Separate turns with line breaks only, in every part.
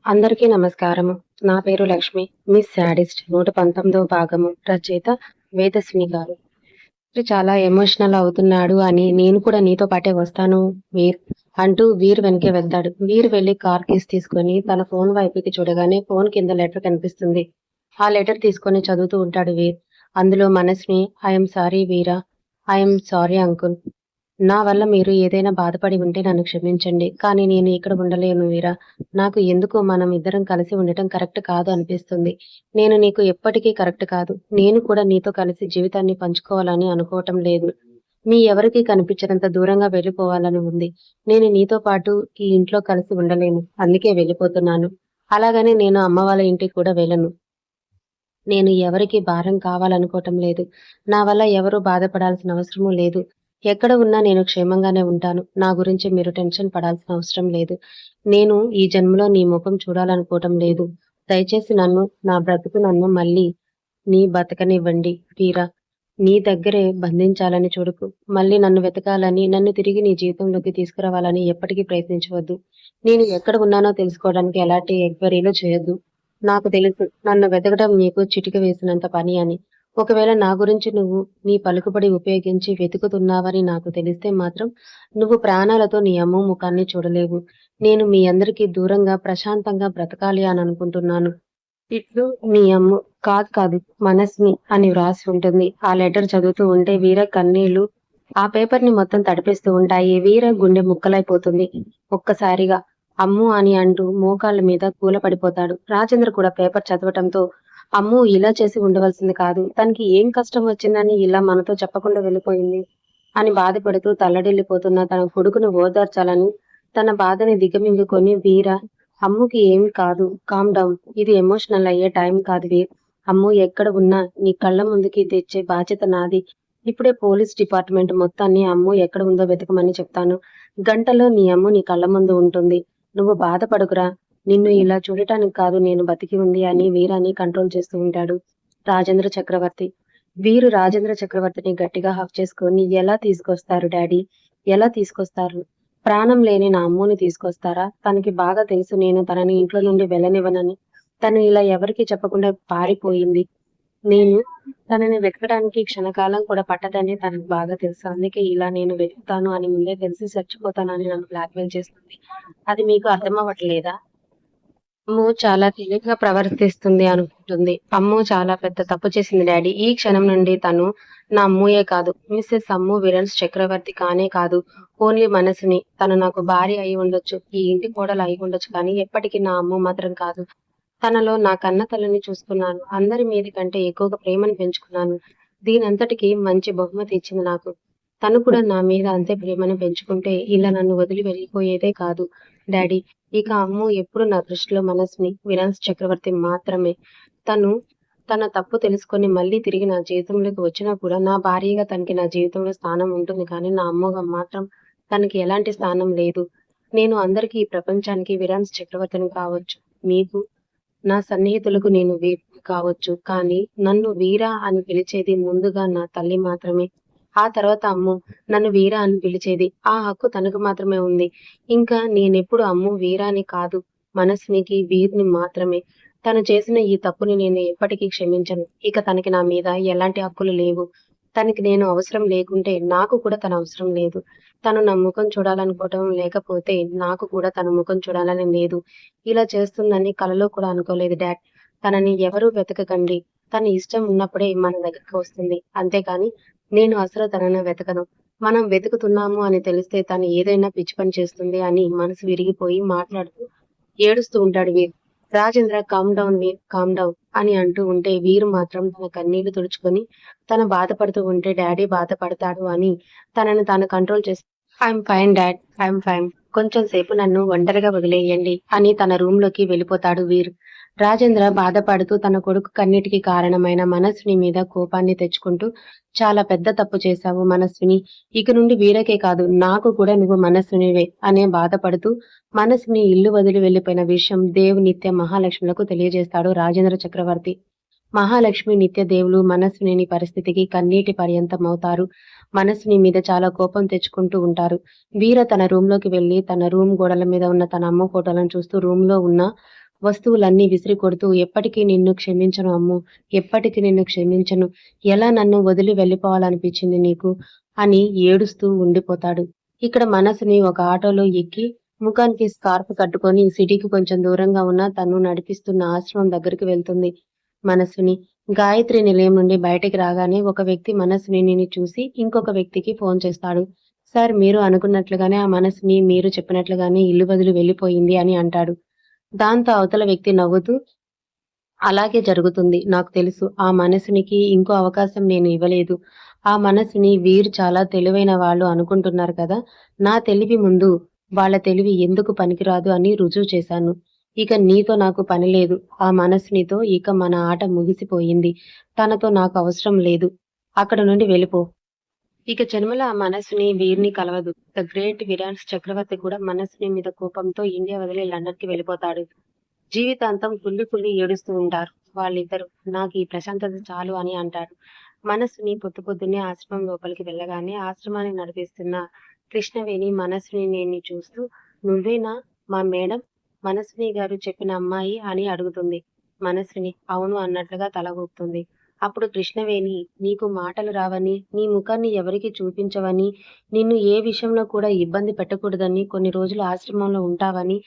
అందరికీ నమస్కారము. నా పేరు లక్ష్మి. మిస్ శాడిస్ట్ 119వ భాగము రచయిత వేదస్విని గారు. చాలా ఎమోషనల్ అవుతున్నాడు అని నేను కూడా నీతో పాటే వస్తాను వీర్ అంటూ వీర్ వెనకే వెళ్తాడు. వీర్ వెళ్లి కార్ కీస్ తీసుకొని తన ఫోన్ వైపుకి చూడగానే ఫోన్ కింద లెటర్ కనిపిస్తుంది. ఆ లెటర్ తీసుకొని చదువుతూ ఉంటాడు వీర్. అందులో మనస్ని I'm sorry Veera, I'm sorry uncle. నా వల్ల మీరు ఏదైనా బాధపడి ఉంటే నన్ను క్షమించండి. కానీ నేను ఇక్కడ ఉండలేను వీరా. నాకు ఎందుకో మనం ఇద్దరం కలిసి ఉండటం కరెక్ట్ కాదు అనిపిస్తుంది. నేను నీకు ఎప్పటికీ కరెక్ట్ కాదు. నేను కూడా నీతో కలిసి జీవితాన్ని పంచుకోవాలని అనుకోవటం లేదు. మీ ఎవరికీ కనిపించనంత దూరంగా వెళ్ళిపోవాలని ఉంది. నేను నీతో పాటు ఈ ఇంట్లో కలిసి ఉండలేను. అందుకే వెళ్ళిపోతున్నాను. అలాగని నేను అమ్మ వాళ్ళ ఇంటికి కూడా వెళ్ళను. నేను ఎవరికీ భారం కావాలనుకోవటం లేదు. నా వల్ల ఎవరూ బాధపడాల్సిన అవసరమూ లేదు. ఎక్కడ ఉన్నా నేను క్షేమంగానే ఉంటాను. నా గురించి మీరు టెన్షన్ పడాల్సిన అవసరం లేదు. నేను ఈ జన్మలో నీ ముఖం చూడాలనుకోవటం లేదు. దయచేసి నా బ్రతుకు నన్ను మళ్ళీ నీ బతకనివ్వండి వీరా. నీ దగ్గరే బంధించాలని చూడకు. మళ్ళీ నన్ను వెతకాలని, నన్ను తిరిగి నీ జీవితంలోకి తీసుకురావాలని ఎప్పటికీ ప్రయత్నించవద్దు. నేను ఎక్కడ ఉన్నానో తెలుసుకోవడానికి ఎలాంటి ఎంక్వైరీలు చేయొద్దు. నాకు తెలుసు నన్ను వెతకడం నీకు చిటిక వేసినంత పని అని. ఒకవేళ నా గురించి నువ్వు నీ పలుకుబడి ఉపయోగించి వెతుకుతున్నావని నాకు తెలిస్తే మాత్రం నువ్వు ప్రాణాలతో నీ అమ్మ ముఖాన్ని చూడలేవు. నేను మీ అందరికీ దూరంగా ప్రశాంతంగా బ్రతకాలి అని అనుకుంటున్నాను. ఇట్లు నీ అమ్మ. కాదు కాదు మనస్ని అని వ్రాసి ఉంటుంది. ఆ లెటర్ చదువుతూ ఉంటే వీర కన్నీళ్లు ఆ పేపర్ ని మొత్తం తడిపేస్తూ ఉంటాయి. వీర గుండె ముక్కలైపోతుంది. ఒక్కసారిగా అమ్ము అని అంటూ మోకాళ్ళ మీద కూలపడిపోతాడు. రాజేంద్ర కూడా పేపర్ చదవటంతో అమ్ము ఇలా చేసి ఉండవలసింది కాదు. తనకి ఏం కష్టం వచ్చిందని ఇలా మనతో చెప్పకుండా వెళ్ళిపోయింది అని బాధపడుతూ తల్లడిల్లిపోతున్న తన కొడుకును ఓదార్చాలని తన బాధని దిగమింగుకొని వీర అమ్ముకి ఏం కాదు, కామ్ డౌన్. ఇది ఎమోషనల్ అయ్యే టైం కాదు వీర్. అమ్ము ఎక్కడ ఉన్నా నీ కళ్ళ ముందుకి తెచ్చే బాధ్యత నాది. ఇప్పుడే పోలీస్ డిపార్ట్మెంట్ మొత్తాన్ని అమ్ము ఎక్కడ ఉందో వెతకమని చెప్తాను. గంటలో నీ అమ్ము నీ కళ్ళ ముందు ఉంటుంది. నువ్వు బాధపడుకురా. నిన్ను ఇలా చూడటానికి కాదు నేను బతికి ఉంది అని వీరాని కంట్రోల్ చేస్తూ ఉంటాడు రాజేంద్ర చక్రవర్తి. వీరు రాజేంద్ర చక్రవర్తిని గట్టిగా హక్ చేసుకొని ఎలా తీసుకొస్తారు డాడీ? ఎలా తీసుకొస్తారు? ప్రాణం లేని నా అమ్ముని తీసుకొస్తారా? తనకి బాగా తెలుసు నేను తనని ఇంట్లో నుండి వెళ్ళనివ్వనని. తను ఇలా ఎవరికీ చెప్పకుండా పారిపోయింది. నేను తనని వెతకడానికి క్షణకాలం కూడా పట్టదని తనకు బాగా తెలుసు. అందుకే ఇలా నేను వెతుకుతాను అని ముందే తెలిసి చచ్చిపోతానని నన్ను బ్లాక్‌మెయిల్ చేస్తుంది. అది మీకు అర్థమవ్వట్లేదా? అమ్ము చాలా తెలివిగా ప్రవర్తిస్తుంది అనుకుంటుంది. అమ్ము చాలా పెద్ద తప్పు చేసింది డాడీ. ఈ క్షణం నుండి తను నా అమ్ముయే కాదు. మిసెస్ అమ్ము విలన్స్ చక్రవర్తి కానే కాదు. ఓన్లీ మనసుని. తను నాకు భార్య అయి ఉండొచ్చు. ఈ ఇంటి కోడలు అయి ఉండొచ్చు. కానీ ఎప్పటికీ నా అమ్ము మాత్రం కాదు. తనలో నా కన్న తల్లిని చూసుకున్నాను. అందరి మీది కంటే ఎక్కువగా ప్రేమను పెంచుకున్నాను. దీనంతటికి మంచి బహుమతి ఇచ్చింది నాకు. తను కూడా నా మీద అంతే ప్రేమను పెంచుకుంటే ఇలా నన్ను వదిలి వెళ్ళిపోయేదే కాదు డాడీ. ఇక అమ్ము ఎప్పుడు నా దృష్టిలో మనస్విని, విలాస్ చక్రవర్తి మాత్రమే. తను తన తప్పు తెలుసుకొని మళ్ళీ తిరిగి నా జీవితంలోకి వచ్చినా కూడా నా భార్యగా తనకి నా జీవితంలో స్థానం ఉంటుంది. కానీ నా అమ్మగా మాత్రం తనకి ఎలాంటి స్థానం లేదు. నేను అందరికీ ఈ ప్రపంచానికి విరాన్స్ చక్రవర్తిని కావచ్చు. మీకు నా సన్నిహితులకు నేను వీరుని కావచ్చు. కానీ నన్ను వీరా అని పిలిచేది ముందుగా నా తల్లి మాత్రమే. ఆ తర్వాత అమ్ము నన్ను వీరా అని పిలిచేది. ఆ హక్కు తనకు మాత్రమే ఉంది. ఇంకా నేనెప్పుడు అమ్ము వీరా అని కాదు. మనస్వినికి వీరుని మాత్రమే. తను చేసిన ఈ తప్పుని నేను ఎప్పటికీ క్షమించను. ఇక తనకి నా మీద ఎలాంటి హక్కులు లేవు. తనకి నేను అవసరం లేకుంటే నాకు కూడా తన అవసరం లేదు. తను నా ముఖం చూడాలనుకోవటం లేకపోతే నాకు కూడా తన ముఖం చూడాలని లేదు. ఇలా చేస్తుందని కలలో కూడా అనుకోలేదు డాడ్. తనని ఎవరూ వెతకకండి. తన ఇష్టం ఉన్నప్పుడే మన దగ్గరికి వస్తుంది. అంతేకాని నేను అసలు తనని వెతకను. మనం వెతుకుతున్నాము అని తెలిస్తే తను ఏదైనా పిచ్చి పని చేస్తుంది అని మనసు విరిగిపోయి మాట్లాడుతూ ఏడుస్తూ ఉంటాడు వీర్. రాజేంద్ర కామ్ డౌన్ వీర్, కామ్ డౌన్ అని అంటూ ఉంటే వీరు మాత్రం తన కన్నీళ్లు తుడుచుకొని తను బాధపడుతూ ఉంటే డాడీ బాధపడతాడు అని తనని తాను కంట్రోల్ చేసి I'm fine dad, I'm fine. కొంచెం సేపు నన్ను ఒంటరిగా వదిలేయండి అని తన రూమ్ లోకి వెళ్ళిపోతాడు వీర్. రాజేంద్ర బాధపడుతూ తన కొడుకు కన్నిటికి కారణమైన మనస్విని మీద కోపాన్ని తెచ్చుకుంటూ చాలా పెద్ద తప్పు చేశావు మనస్విని. ఇక నుండి వీరకే కాదు నాకు కూడా నువ్వు మనస్వినివే అనే బాధపడుతూ మనస్విని ఇల్లు వదిలి వెళ్లిపోయిన విషయం దేవ్ నిత్య మహాలక్ష్ములకు తెలియజేస్తాడు రాజేంద్ర చక్రవర్తి. మహాలక్ష్మి నిత్య దేవులు మనస్విని పరిస్థితికి కన్నీటి పర్యంతం అవుతారు. మనస్విని మీద చాలా కోపం తెచ్చుకుంటూ ఉంటారు. వీర తన రూమ్ లోకి వెళ్లి తన రూమ్ గోడల మీద ఉన్న తన అమ్మ ఫోటోలను చూస్తూ రూమ్ లో ఉన్న వస్తువులన్నీ విసిరి కొడుతూ, ఎప్పటికీ నిన్ను క్షమించను అమ్ము, ఎప్పటికీ నిన్ను క్షమించను. ఎలా నన్ను వదిలి వెళ్ళిపోవాలనిపించింది నీకు అని ఏడుస్తూ ఉండిపోతాడు. ఇక్కడ మనసుని ఒక ఆటోలో ఎక్కి ముఖానికి స్కార్ఫ్ కట్టుకొని సిటీకి కొంచెం దూరంగా ఉన్న తను నడిపిస్తున్న ఆశ్రమం దగ్గరికి వెళ్తుంది. మనస్విని గాయత్రి నిలయం నుండి బయటికి రాగానే ఒక వ్యక్తి మనస్వినిని చూసి ఇంకొక వ్యక్తికి ఫోన్ చేస్తాడు. సార్, మీరు అనుకున్నట్లుగానే ఆ మనస్విని మీరు చెప్పినట్లుగానే ఇల్లు వదిలి వెళ్ళిపోయింది అని అంటాడు. దాంతో అవతల వ్యక్తి నవ్వుతూ, అలాగే జరుగుతుంది. నాకు తెలుసు. ఆ మనసునికి ఇంకో అవకాశం నేను ఇవ్వలేదు. ఆ మనసుని వీరు చాలా తెలివైన వాళ్ళు అనుకుంటున్నారు కదా! నా తెలివి ముందు వాళ్ళ తెలివి ఎందుకు పనికిరాదు అని రుజువు చేశాను. ఇక నీతో నాకు పని లేదు. ఆ మనసునితో ఇక మన ఆట ముగిసిపోయింది. తనతో నాకు అవసరం లేదు. అక్కడ నుండి వెళ్ళిపో. ఇక జన్మలో ఆ మనసుని వీరిని కలవదు. ద గ్రేట్ విరాన్స్ చక్రవర్తి కూడా మనసుని మీద కోపంతో ఇండియా వదిలి లండన్‌కి వెళ్ళిపోతాడు. జీవితాంతం కుళ్ళి కుళ్ళి ఏడుస్తూ ఉంటారు వాళ్ళిద్దరూ. నాకు ఈ ప్రశాంతత చాలు అని అంటాడు. మనస్సుని పొద్దు పొద్దున్నే ఆశ్రమం లోపలికి వెళ్ళగానే ఆశ్రమాన్ని నడిపిస్తున్న కృష్ణవేణి మనస్విని చూస్తూ, నువ్వేనా మా మేడం, మనస్విని గారు చెప్పిన అమ్మాయి అని అడుగుతుంది. మనస్విని అవును అన్నట్లుగా తల ఊపుతుంది. అప్పుడు కృష్ణవేణి, నీకు మాటలు రావని, నీ ముఖాన్ని ఎవరికి చూపించవని, నిన్ను ఏ విషయంలో కూడా ఇబ్బంది పెట్టకూడదని, కొన్ని రోజులు ఆశ్రమంలో ఉంటావని,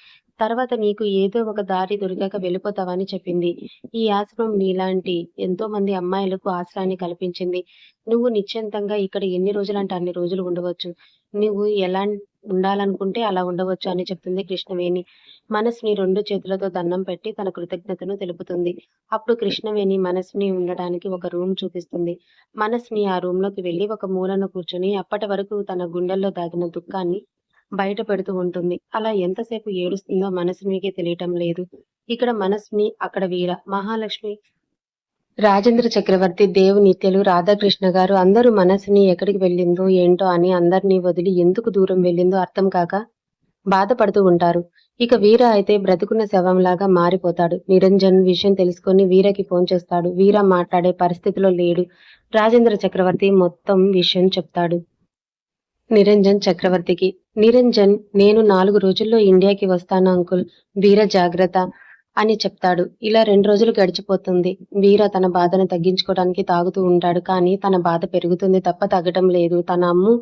తర్వాత నీకు ఏదో ఒక దారి దొరికాక వెళ్ళిపోతావని చెప్పింది. ఈ ఆశ్రమం నీలాంటి ఎంతో మంది అమ్మాయిలకు ఆశ్రయాన్ని కల్పించింది. నువ్వు నిశ్చింతంగా ఇక్కడ ఎన్ని రోజులంటే అన్ని రోజులు ఉండవచ్చు. నువ్వు ఎలా ఉండాలనుకుంటే అలా ఉండవచ్చు అని చెప్తుంది కృష్ణవేణి. మనస్సుని 2 చేతులతో దండం పెట్టి తన కృతజ్ఞతను తెలుపుతుంది. అప్పుడు కృష్ణవేణి మనస్సుని ఉండడానికి ఒక రూమ్ చూపిస్తుంది. మనస్సుని ఆ రూమ్‌లోకి వెళ్లి ఒక మూలన కూర్చొని అప్పటి వరకు తన గుండెల్లో దాగిన దుఃఖాన్ని బయట పెడుతూ ఉంటుంది. అలా ఎంతసేపు ఏడుస్తుందో మనస్వినికే తెలియటం లేదు. ఇక్కడ మనస్విని, అక్కడ వీర, మహాలక్ష్మి, రాజేంద్ర చక్రవర్తి, దేవ్ నిత్యలు, రాధాకృష్ణ గారు అందరూ మనస్విని ఎక్కడికి వెళ్ళిందో ఏంటో అని అందరినీ వదిలి ఎందుకు దూరం వెళ్ళిందో అర్థం కాక బాధపడుతూ ఉంటారు. ఇక వీర అయితే బ్రతుకున్న శవంలాగా మారిపోతాడు. నిరంజన్ విషయం తెలుసుకొని వీరకి ఫోన్ చేస్తాడు. వీర మాట్లాడే పరిస్థితిలో లేడు. రాజేంద్ర చక్రవర్తి మొత్తం విషయం చెప్తాడు నిరంజన్ చక్రవర్తికి. నిరంజన్, నేను 4 రోజుల్లో ఇండియాకి వస్తాను అంకుల్. వీర జాగ్రత్త అని చెప్తాడు. ఇలా 2 రోజులు గడిచిపోతుంది. వీర తన బాధను తగ్గించుకోవడానికి తాగుతూ ఉంటాడు. కానీ తన బాధ పెరుగుతుంది తప్ప తగ్గటం లేదు. తన అమ్ము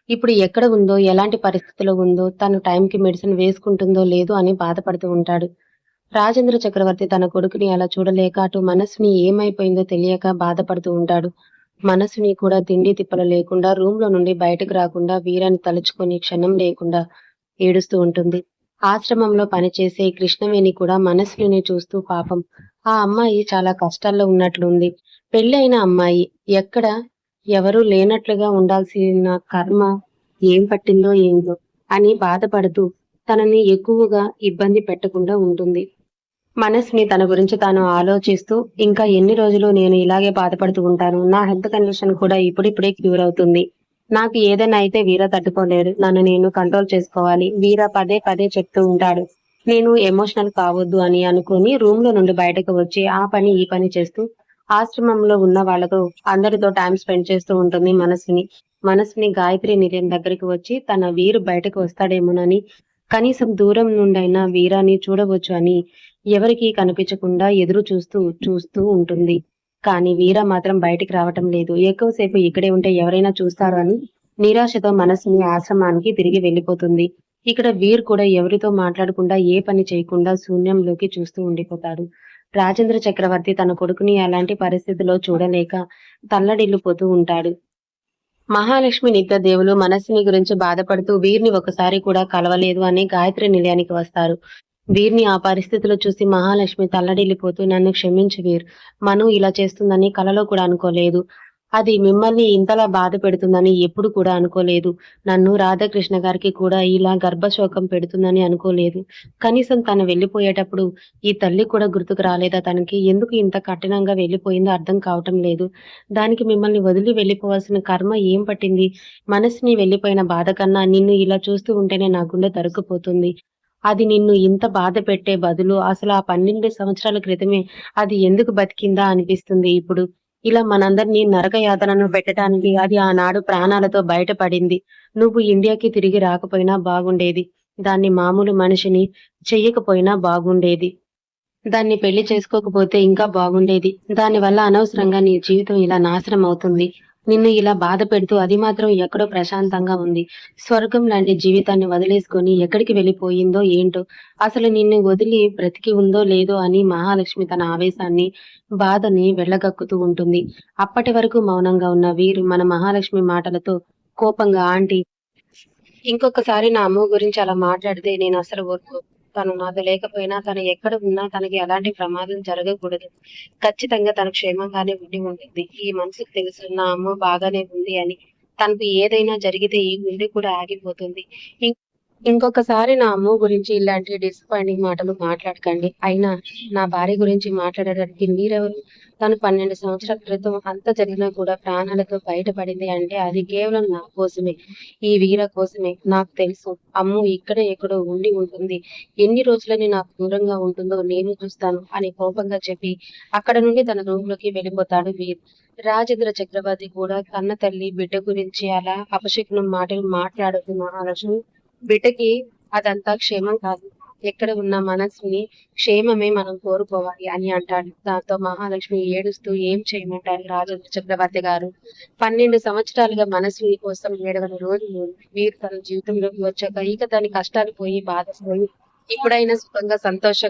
ఇప్పుడు ఎక్కడ ఉందో, ఎలాంటి పరిస్థితిలో ఉందో, తను టైంకి మెడిసిన్ వేసుకుంటుందో లేదో అని బాధపడుతూ ఉంటాడు. రాజేంద్ర చక్రవర్తి తన కొడుకుని అలా చూడలేక అటు మనస్సుని ఏమైపోయిందో తెలియక బాధపడుతూ ఉంటాడు. మనస్సుని కూడా తిండి తిప్పలు లేకుండా రూమ్ లో నుండి బయటకు రాకుండా వీరాన్ని తలుచుకొని క్షణం లేకుండా ఏడుస్తూ ఉంటుంది. ఆశ్రమంలో పనిచేసే కృష్ణవేణి కూడా మనస్విని చూస్తూ పాపం ఆ అమ్మాయి చాలా కష్టాల్లో ఉన్నట్లుంది. పెళ్ళైన అమ్మాయి ఎక్కడ ఎవరూ లేనట్లుగా ఉండాల్సిన కర్మ ఏం పట్టిందో ఏందో అని బాధపడుతూ తనని ఎక్కువగా ఇబ్బంది పెట్టకుండా ఉంటుంది. మనస్‌ని తన గురించి తాను ఆలోచిస్తూ, ఇంకా ఎన్ని రోజులు నేను ఇలాగే బాధపడుతూ ఉంటాను. నా హెల్త్ కండిషన్ కూడా ఇప్పుడిప్పుడే క్యూర్ అవుతుంది. నాకు ఏదైనా అయితే వీర తట్టుకోలేడు. నన్ను నేను కంట్రోల్ చేసుకోవాలి. వీర పదే పదే చెప్తూ ఉంటాడు. నేను ఎమోషనల్ కావద్దు అని అనుకుని రూమ్‌లో నుండి బయటకు వచ్చి ఆ పని, ఈ పని చేస్తూ ఆశ్రమంలో ఉన్న వాళ్ళతో అందరితో టైమ్ స్పెండ్ చేస్తూ ఉంటుంది మనస్విని. మనస్విని గాయత్రి నిలయం దగ్గరికి వచ్చి తన వీరు బయటకు వస్తాడేమోనని, కనీసం దూరం నుండైనా వీరాని చూడవచ్చు అని ఎవరికీ కనిపించకుండా ఎదురు చూస్తూ ఉంటుంది. కానీ వీర మాత్రం బయటికి రావటం లేదు. ఎక్కువసేపు ఇక్కడే ఉంటే ఎవరైనా చూస్తారు అని నిరాశతో మనసుని ఆశ్రమానికి తిరిగి వెళ్ళిపోతుంది. ఇక్కడ వీర్ కూడా ఎవరితో మాట్లాడకుండా ఏ పని చేయకుండా శూన్యంలోకి చూస్తూ ఉండిపోతాడు. రాజేంద్ర చక్రవర్తి తన కొడుకుని అలాంటి పరిస్థితిలో చూడలేక తల్లడిల్లిపోతూ ఉంటాడు. మహాలక్ష్మి నిత్యదేవులు మనస్సుని గురించి బాధపడుతూ వీరిని ఒకసారి కూడా కలవలేదు అని గాయత్రి నిలయానికి వస్తారు. వీరిని ఆ పరిస్థితిలో చూసి మహాలక్ష్మి తల్లడిల్లిపోతూ, నన్ను క్షమించు వీర్, మను ఇలా చేస్తుందని కలలో కూడా అనుకోలేదు. అది మిమ్మల్ని ఇంతలా బాధ పెడుతుందని ఎప్పుడు కూడా అనుకోలేదు. నన్ను రాధాకృష్ణ గారికి కూడా ఇలా గర్భశోకం పెడుతుందని అనుకోలేదు. కనీసం తను వెళ్ళిపోయేటప్పుడు ఈ తల్లి కూడా గుర్తుకు రాలేదా తనకి? ఎందుకు ఇంత కఠినంగా వెళ్ళిపోయిందో అర్థం కావటం లేదు. దానికి మిమ్మల్ని వదిలి వెళ్ళిపోవాల్సిన కర్మ ఏం పట్టింది? మనసుని వెళ్ళిపోయిన బాధ కన్నా నిన్ను ఇలా చూస్తూ ఉంటేనే నా గుండె తరుక్కుపోతుంది. అది నిన్ను ఇంత బాధ పెట్టే బదులు అసలు ఆ 12 సంవత్సరాల క్రితమే అది ఎందుకు బతికిందా అనిపిస్తుంది ఇప్పుడు. ఇలా మనందరినీ నరక యాతనను పెట్టడానికి అది ఆనాడు ప్రాణాలతో బయటపడింది. నువ్వు ఇండియాకి తిరిగి రాకపోయినా బాగుండేది. దాన్ని మామూలు మనిషిని చెయ్యకపోయినా బాగుండేది. దాన్ని పెళ్లి చేసుకోకపోతే ఇంకా బాగుండేది. దానివల్ల అనవసరంగా నీ జీవితం ఇలా నాశనం అవుతుంది. నిన్ను ఇలా బాధ పెడుతూ అది మాత్రం ఎక్కడో ప్రశాంతంగా ఉంది. స్వర్గం లాంటి జీవితాన్ని వదిలేసుకొని ఎక్కడికి వెళ్ళిపోయిందో ఏంటో! అసలు నిన్ను వదిలి బ్రతికి ఉందో లేదో అని మహాలక్ష్మి తన ఆవేశాన్ని, బాధని వెళ్ళగక్కుతూ ఉంటుంది. అప్పటి వరకు మౌనంగా ఉన్న వీరు మన మహాలక్ష్మి మాటలతో కోపంగా ఆంటీ ఇంకొకసారి నా అమ్మ గురించి అలా మాట్లాడితే నేనస్సలు ఊరుకోను. తను నాతో లేకపోయినా, తను ఎక్కడ ఉన్నా తనకి ఎలాంటి ప్రమాదం జరగకూడదు. ఖచ్చితంగా తను క్షేమంగానే ఉండి ఉంటుంది. ఈ మనసుకు తెలుసు నా అమ్మ బాగానే ఉంది అని. తనకు ఏదైనా జరిగితే ఈ గుండె కూడా ఆగిపోతుంది. ఇం ఇంకొకసారి నా అమ్మ గురించి ఇలాంటి డిసప్పాయింటింగ్ మాటలు మాట్లాడకండి. అయినా నా భార్య గురించి మాట్లాడడానికి మీరెవరు? తను 12 సంవత్సరాల క్రితం అంత జరిగినా కూడా ప్రాణాలతో బయటపడింది అంటే అది కేవలం నా కోసమే. ఈ వీర కోసమే. నాకు తెలుసు. అమ్ము ఇక్కడే ఎక్కడో ఉండి ఉంటుంది. ఎన్ని రోజులని నాకు దూరంగా ఉంటుందో నేను చూస్తాను అని కోపంగా చెప్పి అక్కడ నుండి తన రూమ్‌లోకి వెళ్ళిపోతాడు వీర్. రాజేంద్ర చక్రవర్తి కూడా కన్న తల్లి బిడ్డ గురించి అలా అపశకునం మాటలు మాట్లాడొద్దు మహాలక్ష్మి. బిడ్డకి అదంతా క్షేమం కాదు. ఎక్కడ ఉన్న మనసుని క్షేమమే మనం కోరుకోవాలి అని అంటాడు. దాంతో మహాలక్ష్మి ఏడుస్తూ ఏం చేయమంటారు రాజేంద్ర చక్రవర్తి గారు. 12 సంవత్సరాలుగా మనస్విని కోసం ఏడవని రోజు లేదు. వీరు తన జీవితంలోకి వచ్చాక ఇక దాని కష్టాలు పోయి, బాధ పోయి ఇప్పుడైనా సుఖంగా, సంతోషంగా